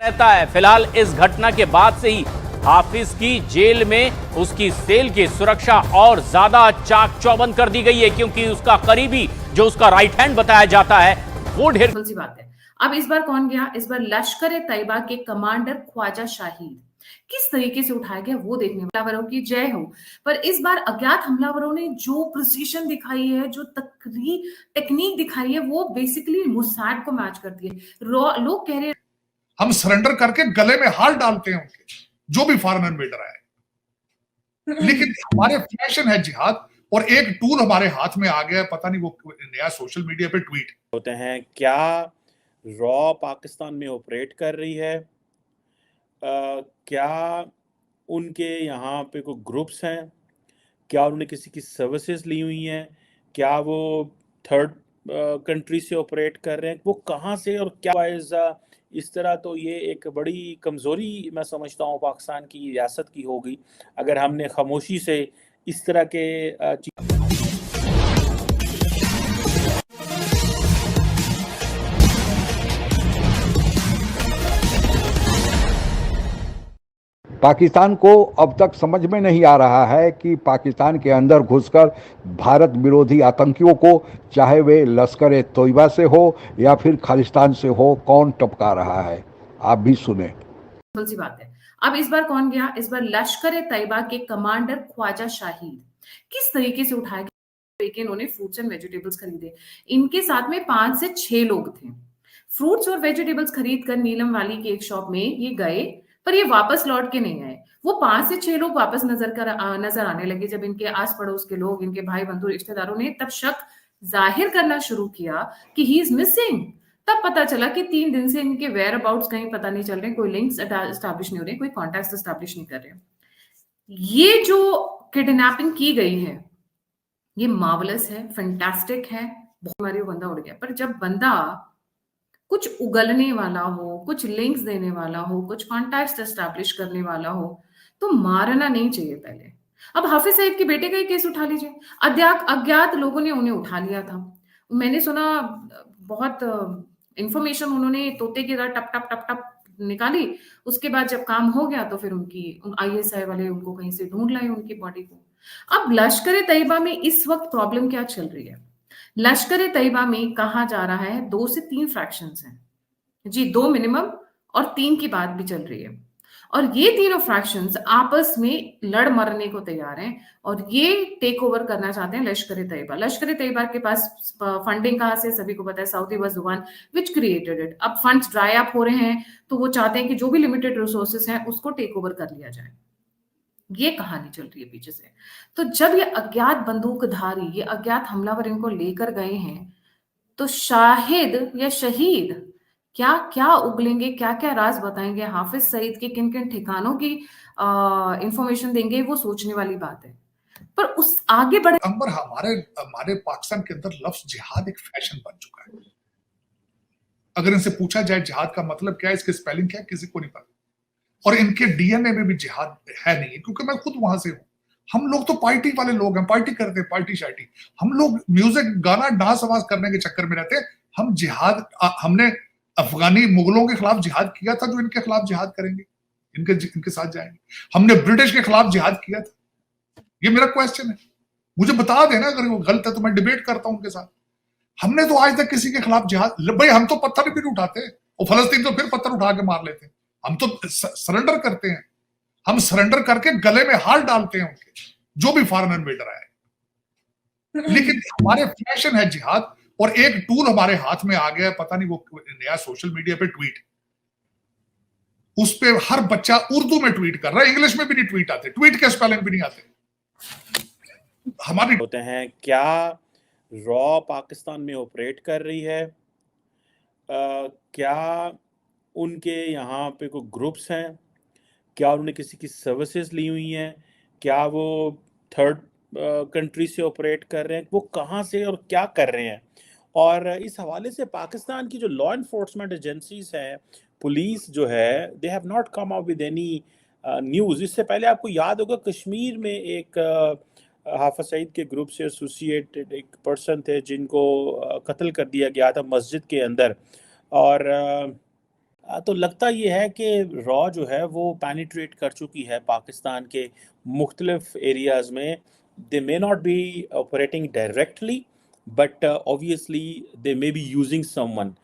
रहता है। फिलहाल इस घटना के बाद से ही हाफिज की जेल में उसकी सेल की सुरक्षा और ज्यादा चाक चौबंद कर दी गई है, क्योंकि उसका करीबी जो उसका राइट हैंड बताया जाता है वो ढेर सी बात है। अब इस बार कौन गया? इस बार लश्कर तैयबा के कमांडर ख्वाजा शाहिद किस तरीके से उठाया गया वो देखने। हमलावरों की जय हो। पर इस बार अज्ञात हमलावरों ने जो प्रिसीशन दिखाई है, जो टेक्निक दिखाई है, वो बेसिकली मुसाद को मैच करती है। लोग कह रहे हैं हम सरेंडर करके गले में हार डालते हैं उनके, जो भी फॉरेन इन्वेडर आए। लेकिन हमारे फैशन है जिहाद, और एक टूल हमारे हाथ में आ गया, पता नहीं वो नया सोशल मीडिया पे ट्वीट होते हैं। क्या रॉ पाकिस्तान में ऑपरेट कर रही है? क्या उनके यहाँ पे कोई ग्रुप्स हैं? क्या उन्होंने किसी की सर्विसेज ली हुई हैं? क्या वो थर्ड कंट्री से ऑपरेट कर रहे हैं? वो कहाँ से और क्या इस तरह? तो ये एक बड़ी कमज़ोरी मैं समझता हूँ पाकिस्तान की रियासत की होगी अगर हमने खामोशी से इस तरह के पाकिस्तान को अब तक समझ में नहीं आ रहा है कि पाकिस्तान के अंदर घुसकर भारत विरोधी आतंकियों को, चाहे वे लश्कर तोयबा से हो या फिर खालिस्तान से हो, कौन टपका रहा है। आप भी सुने। सी बात है। अब इस बार कौन गया? इस बार लश्कर तैयबा के कमांडर ख्वाजा शाहिद किस तरीके से उठाया गया। इन्होंने फ्रूट्स एंड वेजिटेबल्स खरीदे। इनके साथ में 5 से 6 लोग थे। फ्रूट्स और वेजिटेबल्स खरीद कर नीलम वाली की एक शॉप में ये गए, पर ये वापस लौट के नहीं आए। वो 5 से 6 लोग वापस नजर आने लगे। जब इनके आस पड़ोस के लोग, इनके भाई बंधु रिश्तेदारों ने तब शक जाहिर करना शुरू किया कि ही इज मिसिंग, तब पता चला कि 3 दिन से इनके वेयर अबाउट्स कहीं पता नहीं चल रहे, कोई लिंक्स एस्टैब्लिश नहीं हो रहे, कोई कॉन्टैक्ट एस्टैब्लिश नहीं कर रहे। ये जो किडनैपिंग की गई है ये मार्वलस है, फैंटास्टिक है। बहुत मारी वो बंदा उड़ गया। पर जब बंदा कुछ उगलने वाला हो, कुछ लिंक्स देने वाला हो, कुछ कॉन्टैक्ट एस्टैब्लिश करने वाला हो, तो मारना नहीं चाहिए पहले। अब हाफिज सईद के बेटे का ही केस उठा लीजिए। अज्ञात लोगों ने उन्हें उठा लिया था। मैंने सुना बहुत इंफॉर्मेशन उन्होंने तोते की तरह टप टप टप टप निकाली। उसके बाद जब काम हो गया तो फिर उनकी आईएसआई वाले उनको कहीं से ढूंढ लाए उनकी बॉडी को। अब लश्कर तैयबा में इस वक्त प्रॉब्लम क्या चल रही है? लश्कर तैयबा में कहा जा रहा है 2 से 3 फ्रैक्शंस हैं जी, 2 मिनिमम और 3 की बात भी चल रही है। और ये तीनों फ्रैक्शंस आपस में लड़ मरने को तैयार हैं और ये टेक ओवर करना चाहते हैं लश्कर तैयबा। लश्कर तैयबा के पास फंडिंग कहाँ से सभी को पता है, Saudi was the one which created it. अब फंड्स ड्राई अप हो रहे हैं तो वो चाहते हैं कि जो भी लिमिटेड रिसोर्सेस हैं उसको टेक ओवर कर लिया जाए। ये कहानी चल रही है पीछे से। तो जब ये अज्ञात बंदूकधारी, ये अज्ञात हमलावर इनको लेकर गए हैं, तो शाहिद या शहीद क्या क्या उगलेंगे, क्या क्या राज बताएंगे, हाफिज सईद के किन किन ठिकानों की इंफॉर्मेशन देंगे, वो सोचने वाली बात है। पर उस आगे बढ़े अंबर, हमारे पाकिस्तान के अंदर लफ्ज जिहाद एक फैशन बन चुका है। अगर इनसे पूछा जाए जिहाद का मतलब क्या है, इसकी स्पेलिंग क्या है, किसी को नहीं पता। और इनके डीएनए में भी जिहाद है नहीं, क्योंकि मैं खुद वहां से हूं। हम लोग तो पार्टी वाले लोग हैं, पार्टी करते हैं, पार्टी शार्टी। हम लोग म्यूजिक, गाना, डांस आवाज करने के चक्कर में रहते हैं। हम जिहाद, हमने अफगानी मुगलों के खिलाफ जिहाद किया था, जो इनके खिलाफ जिहाद करेंगे, इनके साथ जाएंगे। हमने ब्रिटिश के खिलाफ जिहाद किया था। ये मेरा क्वेश्चन है, मुझे बता देना अगर वो गलत है तो मैं डिबेट करता हूं उनके साथ। हमने तो आज तक किसी के खिलाफ जिहाद, भाई हम तो पत्थर भी नहीं उठाते, और फलस्तीन तो फिर पत्थर उठा के मार लेते हैं। हम तो सरेंडर करते हैं, हम सरेंडर करके गले में हार डालते हैं उनके, जो भी फॉरेन इन्वेडर आए। लेकिन हमारे फैशन है जिहाद, और एक टूल हमारे हाथ में आ गया, पता नहीं वो नया सोशल मीडिया पे ट्वीट, उस पे हर बच्चा उर्दू में ट्वीट कर रहा है, इंग्लिश में भी नहीं ट्वीट आते, ट्वीट के स्पेलिंग भी नहीं आते हमारी। होते हैं। क्या रॉ पाकिस्तान में ऑपरेट कर रही है? क्या उनके यहाँ पे कोई ग्रुप्स हैं? क्या उन्होंने किसी की सर्विसेज ली हुई हैं? क्या वो थर्ड कंट्री से ऑपरेट कर रहे हैं? वो कहाँ से और क्या कर रहे हैं? और इस हवाले से पाकिस्तान की जो लॉ इन्फोर्समेंट एजेंसीज हैं, पुलिस जो है, they have not come up with any news. इससे पहले आपको याद होगा कश्मीर में एक हाफिज सईद के ग्रुप से एसोसिएटेड एक पर्सन थे जिनको कत्ल कर दिया गया था मस्जिद के अंदर। और तो लगता ये है कि रॉ जो है वो पेनिट्रेट कर चुकी है पाकिस्तान के मुख्तलिफ एरियाज़ में. They may not be operating directly, but obviously they may be using someone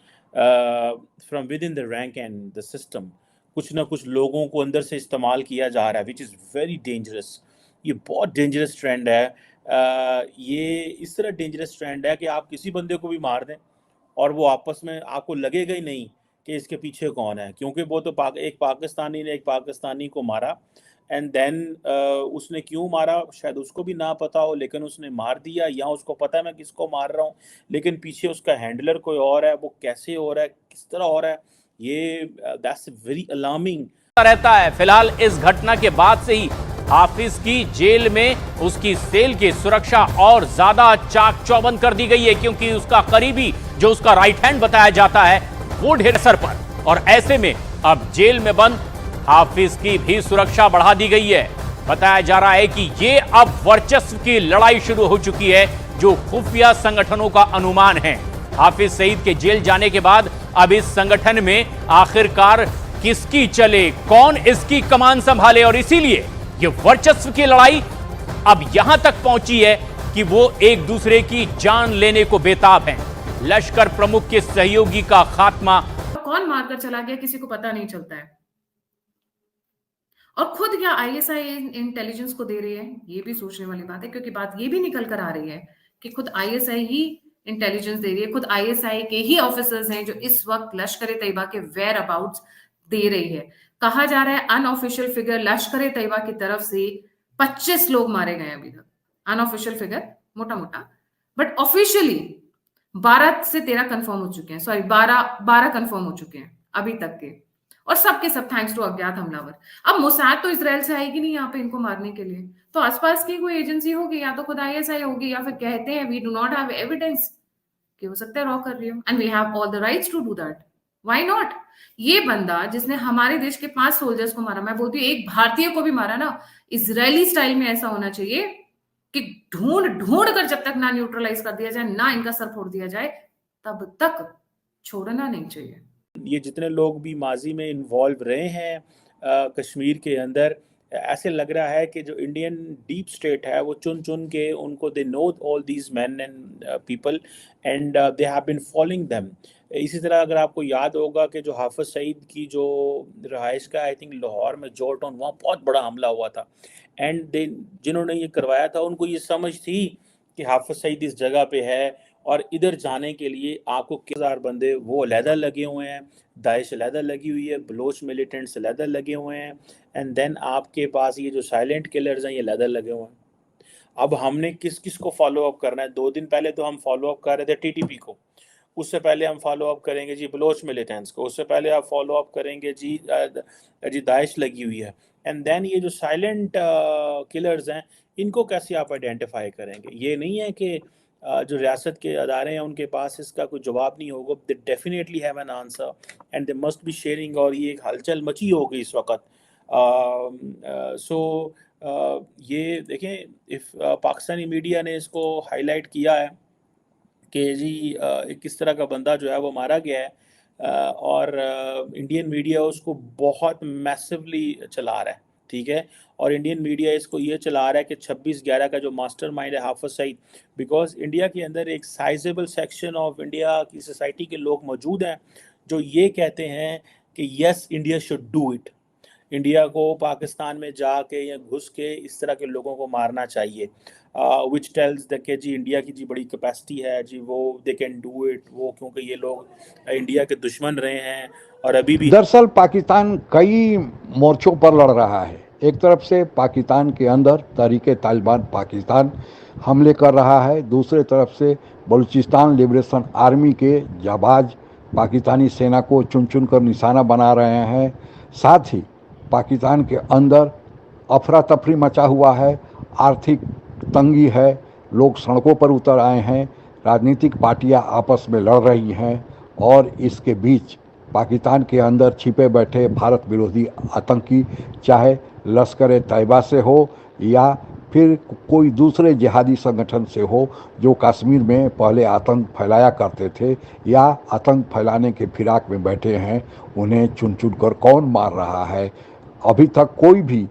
from within the rank and the system. कुछ ना कुछ लोगों को अंदर से इस्तेमाल किया जा रहा है, विच इज़ वेरी डेंजरस. ये बहुत डेंजरस ट्रेंड है. ये इस तरह डेंजरस ट्रेंड है कि आप किसी बंदे को भी मार दें और वो आपस में आपको लगेगा ही नहीं कि इसके पीछे कौन है, क्योंकि वो तो एक पाकिस्तानी ने एक पाकिस्तानी को मारा, एंड देन उसने क्यों मारा शायद उसको भी ना पता हो, लेकिन उसने मार दिया, या उसको पता है मैं किसको मार रहा हूँ, लेकिन पीछे उसका हैंडलर कोई और है. वो कैसे हो रहा है, किस तरह हो रहा है, ये दैट्स वेरी अलार्मिंग रहता है. फिलहाल इस घटना के बाद से ही हाफिज की जेल में उसकी सेल की सुरक्षा और ज्यादा चाक चौबंद कर दी गई है, क्योंकि उसका करीबी जो उसका राइट हैंड बताया जाता है वो ढेर सर पर. और ऐसे में अब जेल में बंद हाफिज की भी सुरक्षा बढ़ा दी गई है. बताया जा रहा है कि ये अब वर्चस्व की लड़ाई शुरू हो चुकी है, जो खुफिया संगठनों का अनुमान है. हाफिज सईद के जेल जाने के बाद अब इस संगठन में आखिरकार किसकी चले, कौन इसकी कमान संभाले, और इसीलिए ये वर्चस्व की लड़ाई अब यहां तक पहुंची है कि वो एक दूसरे की जान लेने को बेताब हैं. लश्कर प्रमुख के सहयोगी का खात्मा, कौन मारकर चला गया किसी को पता नहीं चलता है. और खुद क्या आईएसआई इंटेलिजेंस को दे रही है, ये भी सोचने वाली बात है, क्योंकि बात ये भी निकल कर आ रही है कि खुद आईएसआई ही इंटेलिजेंस दे रही है. खुद आईएसआई के ही ऑफिसर्स हैं जो इस वक्त लश्कर तैयबा के वेयर अबाउट्स दे रही है. कहा जा रहा है अनऑफिशियल फिगर लश्कर तैयबा की तरफ से 25 लोग मारे गए अभी तक. अनऑफिशियल फिगर मोटा मोटा, बट ऑफिशियली 12 से 13 कंफर्म हो चुके हैं. सॉरी 12 कंफर्म हो चुके हैं अभी तक के, और सबके सब थैंक्स टू अज्ञात हमलावर. अब मोसाद तो इजराइल से आएगी नहीं यहाँ पे इनको मारने के लिए, तो आसपास की कोई एजेंसी होगी, या तो खुद आईएसआई होगी, या फिर कहते हैं we do not have evidence कि हो सकता है रॉ कर रही हो, and we have all the rights to do that. Why not. ये बंदा जिसने हमारे देश के 5 सोल्जर्स को मारा, मैं बोलती हूँ एक भारतीय को भी मारा ना, इजरायली स्टाइल में ऐसा होना चाहिए कि ढूंढ ढूंढ कर जब तक ना न्यूट्रलाइज कर दिया जाए, ना इनका सर फोड़ दिया जाए, तब तक छोड़ना नहीं चाहिए. ये जितने लोग भी माजी में इन्वॉल्व रहे हैं कश्मीर के अंदर, ऐसे लग रहा है कि जो इंडियन डीप स्टेट है वो चुन चुन के उनको, they know all these man and people and they have been following them. इसी तरह अगर आपको याद होगा कि जो हाफिज सईद की जो रहाइश का आई थिंक लाहौर में जॉर्ज टाउन, वहाँ बहुत बड़ा हमला हुआ था, एंड दे जिन्होंने ये करवाया था उनको ये समझ थी कि हाफिज सईद इस जगह पे है, और इधर जाने के लिए आपको 1000 बंदे वो अलहदा लगे हुए हैं, दाइश अलहदा लगी हुई है, बलोच मिलिटेंट्स अलहदा लगे हुए हैं, एंड देन आपके पास ये जो साइलेंट किलर्स हैं ये अलहदा लगे हुए हैं. अब हमने किस किस को फॉलो अप करना है? 2 दिन पहले तो हम फॉलो अप कर रहे थे टीटीपी को, उससे पहले हम फॉलो अप करेंगे जी बलोच मिलिटेंट्स को, उससे पहले आप फॉलो अप करेंगे जी दाइश लगी हुई है, एंड देन ये जो साइलेंट किलर्स हैं इनको कैसे आप आइडेंटिफाई करेंगे? ये नहीं है कि जो रियासत के अदारे हैं उनके पास इसका कोई जवाब नहीं होगा. They definitely have an answer and they must be sharing. और ये एक हलचल मची होगी इस वक्त. सो ये देखें, इफ पाकिस्तानी मीडिया ने इसको हाईलाइट किया है कि जी किस तरह का बंदा जो है वो मारा गया है, और इंडियन मीडिया उसको बहुत मैसिवली चला रहा है, ठीक है. और इंडियन मीडिया इसको ये चला रहा है कि 26/11 का जो मास्टरमाइंड है हाफिज सईद, बिकॉज इंडिया के अंदर एक साइजेबल सेक्शन ऑफ इंडिया की सोसाइटी के लोग मौजूद हैं जो ये कहते हैं कि yes India should do it. India को पाकिस्तान में जाके या घुस के इस तरह के लोगों को मारना चाहिए, विच टेल्स द कि जी इंडिया की जी बड़ी कैपेसिटी है जी, वो दे कैन डू इट, वो क्योंकि ये लोग इंडिया के दुश्मन रहे हैं और अभी भी. दरअसल पाकिस्तान कई मोर्चों पर लड़ रहा है. एक तरफ से पाकिस्तान के अंदर तहरीके तालिबान पाकिस्तान हमले कर रहा है, दूसरे तरफ से बलूचिस्तान लिबरेशन आर्मी के जाबाज पाकिस्तानी सेना को चुन चुन कर निशाना बना रहे हैं. साथ ही पाकिस्तान के अंदर अफरा तफरी मचा हुआ है, आर्थिक तंगी है, लोग सड़कों पर उतर आए हैं, राजनीतिक पार्टियां आपस में लड़ रही हैं, और इसके बीच पाकिस्तान के अंदर छिपे बैठे भारत विरोधी आतंकी, चाहे लश्कर तैयबा से हो या फिर कोई दूसरे जिहादी संगठन से हो जो कश्मीर में पहले आतंक फैलाया करते थे या आतंक फैलाने के फिराक में बैठे हैं, उन्हें चुन चुन कर कौन मार रहा है। अभी तक कोई भी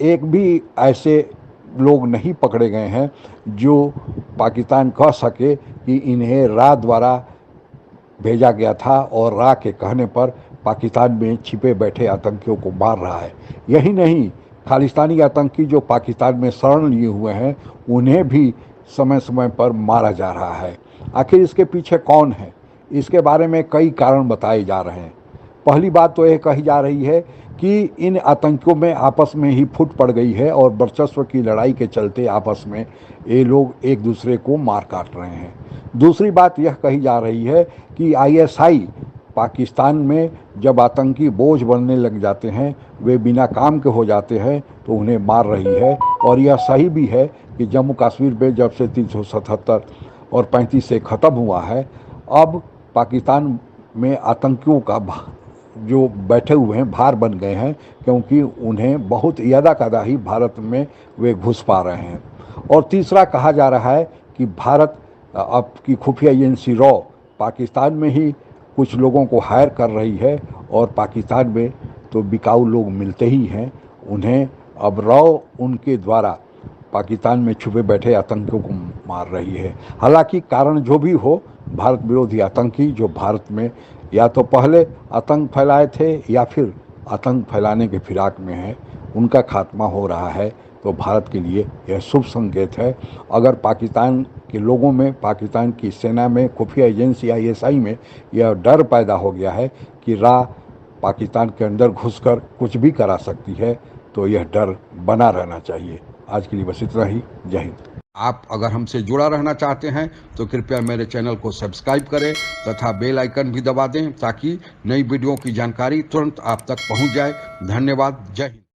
एक भी ऐसे लोग नहीं पकड़े गए हैं जो पाकिस्तान कह सके कि इन्हें रा द्वारा भेजा गया था और रा के कहने पर पाकिस्तान में छिपे बैठे आतंकियों को मार रहा है। यही नहीं, खालिस्तानी आतंकी जो पाकिस्तान में शरण लिए हुए हैं उन्हें भी समय समय पर मारा जा रहा है। आखिर इसके पीछे कौन है, इसके बारे में कई कारण बताए जा रहे हैं। पहली बात तो यह कही जा रही है कि इन आतंकियों में आपस में ही फूट पड़ गई है और वर्चस्व की लड़ाई के चलते आपस में ये लोग एक दूसरे को मार काट रहे हैं। दूसरी बात यह कही जा रही है कि ISI पाकिस्तान में जब आतंकी बोझ बनने लग जाते हैं, वे बिना काम के हो जाते हैं तो उन्हें मार रही है। और यह सही भी है कि जम्मू कश्मीर में जब से 377 और 35 से ख़त्म हुआ है, अब पाकिस्तान में आतंकियों का जो बैठे हुए हैं भार बन गए हैं, क्योंकि उन्हें बहुत यदाकदा ही भारत में वे घुस पा रहे हैं। और तीसरा कहा जा रहा है कि भारत अब की खुफिया एजेंसी रॉ पाकिस्तान में ही कुछ लोगों को हायर कर रही है और पाकिस्तान में तो बिकाऊ लोग मिलते ही हैं, उन्हें अब रॉ उनके द्वारा पाकिस्तान में छुपे बैठे आतंकियों को मार रही है। हालांकि कारण जो भी हो, भारत विरोधी आतंकी जो भारत में या तो पहले आतंक फैलाए थे या फिर आतंक फैलाने के फिराक में है, उनका खात्मा हो रहा है। तो भारत के लिए यह शुभ संकेत है। अगर पाकिस्तान के लोगों में, पाकिस्तान की सेना में, खुफिया एजेंसी ISI में यह डर पैदा हो गया है कि रा पाकिस्तान के अंदर घुसकर कुछ भी करा सकती है, तो यह डर बना रहना चाहिए। आज के लिए बस इतना ही। जय हिंद। आप अगर हमसे जुड़ा रहना चाहते हैं तो कृपया मेरे चैनल को सब्सक्राइब करें तथा बेल आइकन भी दबा दें ताकि नई वीडियो की जानकारी तुरंत आप तक पहुंच जाए। धन्यवाद। जय हिंद।